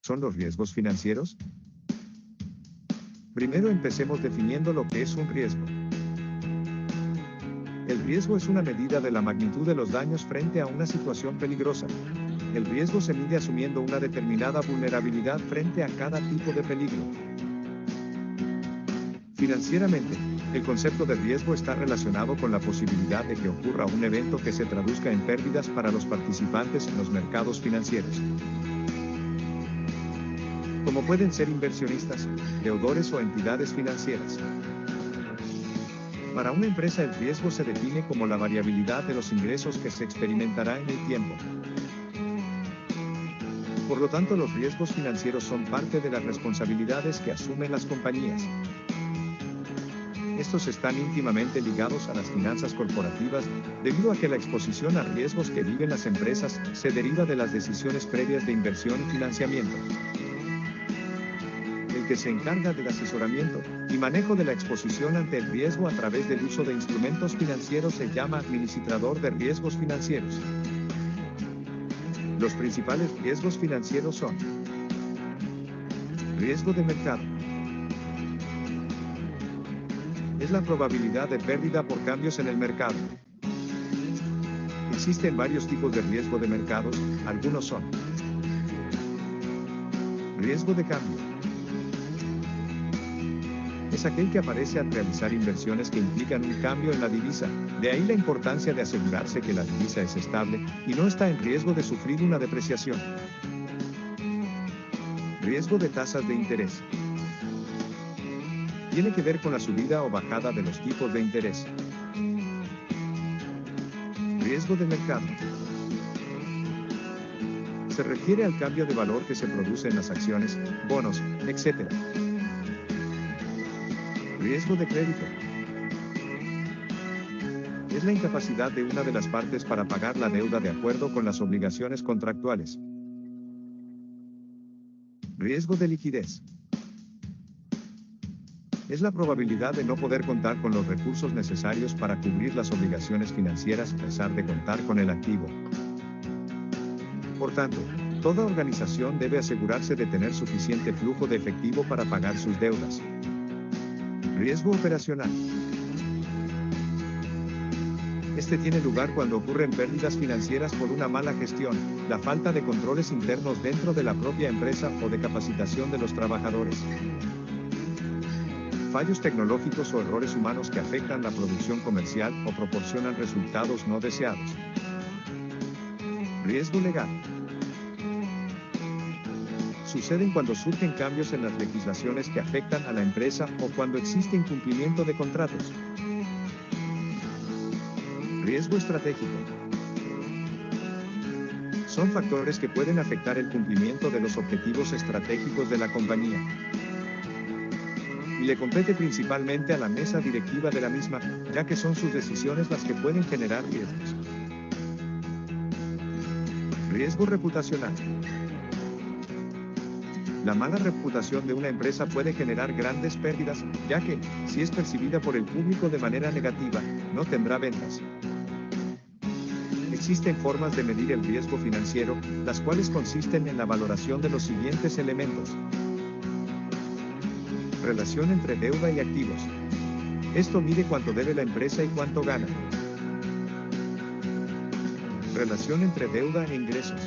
son los riesgos financieros? Primero empecemos definiendo lo que es un riesgo. El riesgo es una medida de la magnitud de los daños frente a una situación peligrosa. El riesgo se mide asumiendo una determinada vulnerabilidad frente a cada tipo de peligro. Financieramente, el concepto de riesgo está relacionado con la posibilidad de que ocurra un evento que se traduzca en pérdidas para los participantes en los mercados financieros, como pueden ser inversionistas, deudores o entidades financieras. Para una empresa el riesgo se define como la variabilidad de los ingresos que se experimentará en el tiempo. Por lo tanto, los riesgos financieros son parte de las responsabilidades que asumen las compañías. Estos están íntimamente ligados a las finanzas corporativas, debido a que la exposición a riesgos que viven las empresas se deriva de las decisiones previas de inversión y financiamiento. El que se encarga del asesoramiento y manejo de la exposición ante el riesgo a través del uso de instrumentos financieros se llama administrador de riesgos financieros. Los principales riesgos financieros son: riesgo de mercado. Es la probabilidad de pérdida por cambios en el mercado. Existen varios tipos de riesgo de mercados, algunos son: riesgo de cambio. Es aquel que aparece al realizar inversiones que implican un cambio en la divisa, de ahí la importancia de asegurarse que la divisa es estable y no está en riesgo de sufrir una depreciación. Riesgo de tasas de interés. Tiene que ver con la subida o bajada de los tipos de interés. Riesgo de mercado. Se refiere al cambio de valor que se produce en las acciones, bonos, etc. Riesgo de crédito. Es la incapacidad de una de las partes para pagar la deuda de acuerdo con las obligaciones contractuales. Riesgo de liquidez. Es la probabilidad de no poder contar con los recursos necesarios para cubrir las obligaciones financieras a pesar de contar con el activo. Por tanto, toda organización debe asegurarse de tener suficiente flujo de efectivo para pagar sus deudas. Riesgo operacional. Este tiene lugar cuando ocurren pérdidas financieras por una mala gestión, la falta de controles internos dentro de la propia empresa o de capacitación de los trabajadores. Fallos tecnológicos o errores humanos que afectan la producción comercial o proporcionan resultados no deseados. Riesgo legal. Suceden cuando surgen cambios en las legislaciones que afectan a la empresa o cuando existe incumplimiento de contratos. Riesgo estratégico. Son factores que pueden afectar el cumplimiento de los objetivos estratégicos de la compañía. Y le compete principalmente a la mesa directiva de la misma, ya que son sus decisiones las que pueden generar riesgos. Riesgo reputacional. La mala reputación de una empresa puede generar grandes pérdidas, ya que, si es percibida por el público de manera negativa, no tendrá ventas. Existen formas de medir el riesgo financiero, las cuales consisten en la valoración de los siguientes elementos. Relación entre deuda y activos. Esto mide cuánto debe la empresa y cuánto gana. Relación entre deuda e ingresos.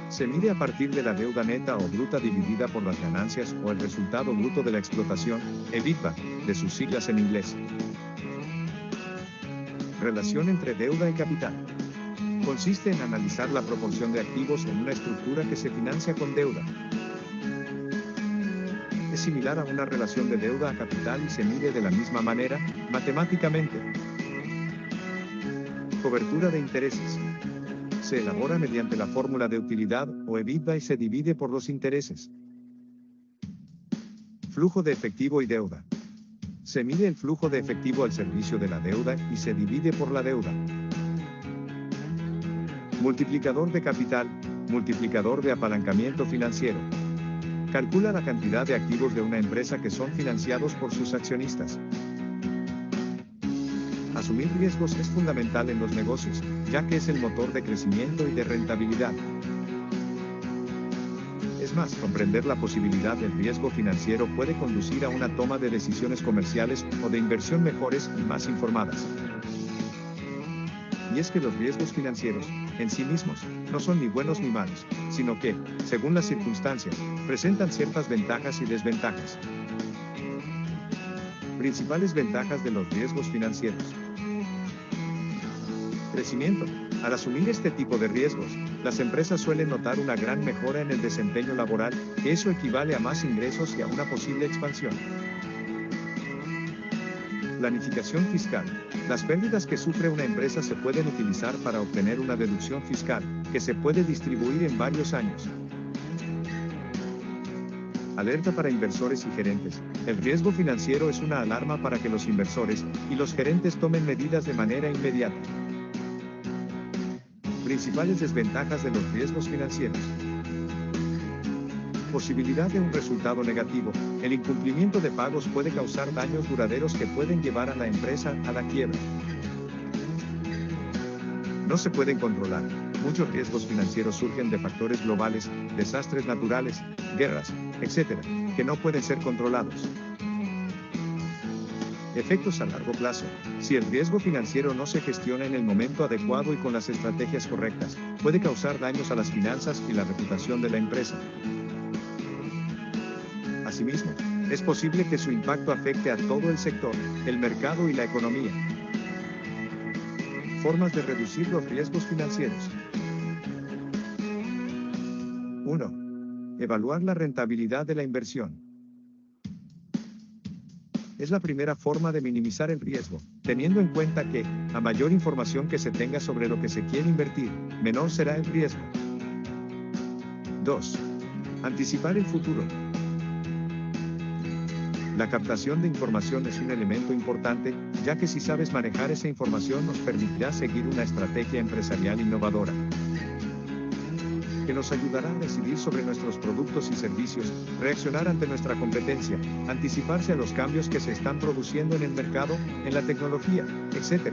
Se mide a partir de la deuda neta o bruta dividida por las ganancias o el resultado bruto de la explotación, EBITDA, de sus siglas en inglés. Relación entre deuda y capital. Consiste en analizar la proporción de activos en una estructura que se financia con deuda. Es similar a una relación de deuda a capital y se mide de la misma manera, matemáticamente. Cobertura de intereses. Se elabora mediante la fórmula de utilidad, o EBITDA, y se divide por los intereses. Flujo de efectivo y deuda. Se mide el flujo de efectivo al servicio de la deuda y se divide por la deuda. Multiplicador de capital, multiplicador de apalancamiento financiero. Calcula la cantidad de activos de una empresa que son financiados por sus accionistas. Asumir riesgos es fundamental en los negocios, ya que es el motor de crecimiento y de rentabilidad. Es más, comprender la posibilidad del riesgo financiero puede conducir a una toma de decisiones comerciales o de inversión mejores y más informadas. Y es que los riesgos financieros, en sí mismos, no son ni buenos ni malos, sino que, según las circunstancias, presentan ciertas ventajas y desventajas. Principales ventajas de los riesgos financieros. Crecimiento. Al asumir este tipo de riesgos, las empresas suelen notar una gran mejora en el desempeño laboral, que eso equivale a más ingresos y a una posible expansión. Planificación fiscal. Las pérdidas que sufre una empresa se pueden utilizar para obtener una deducción fiscal, que se puede distribuir en varios años. Alerta para inversores y gerentes. El riesgo financiero es una alarma para que los inversores y los gerentes tomen medidas de manera inmediata. Principales desventajas de los riesgos financieros. Posibilidad de un resultado negativo. El incumplimiento de pagos puede causar daños duraderos que pueden llevar a la empresa a la quiebra. No se pueden controlar. Muchos riesgos financieros surgen de factores globales, desastres naturales, guerras, etc., que no pueden ser controlados. Efectos a largo plazo. Si el riesgo financiero no se gestiona en el momento adecuado y con las estrategias correctas, puede causar daños a las finanzas y la reputación de la empresa. Asimismo, es posible que su impacto afecte a todo el sector, el mercado y la economía. Formas de reducir los riesgos financieros. 1. Evaluar la rentabilidad de la inversión. Es la primera forma de minimizar el riesgo, teniendo en cuenta que, a mayor información que se tenga sobre lo que se quiere invertir, menor será el riesgo. 2. Anticipar el futuro. La captación de información es un elemento importante, ya que si sabes manejar esa información nos permitirá seguir una estrategia empresarial innovadora, que nos ayudará a decidir sobre nuestros productos y servicios, reaccionar ante nuestra competencia, anticiparse a los cambios que se están produciendo en el mercado, en la tecnología, etc.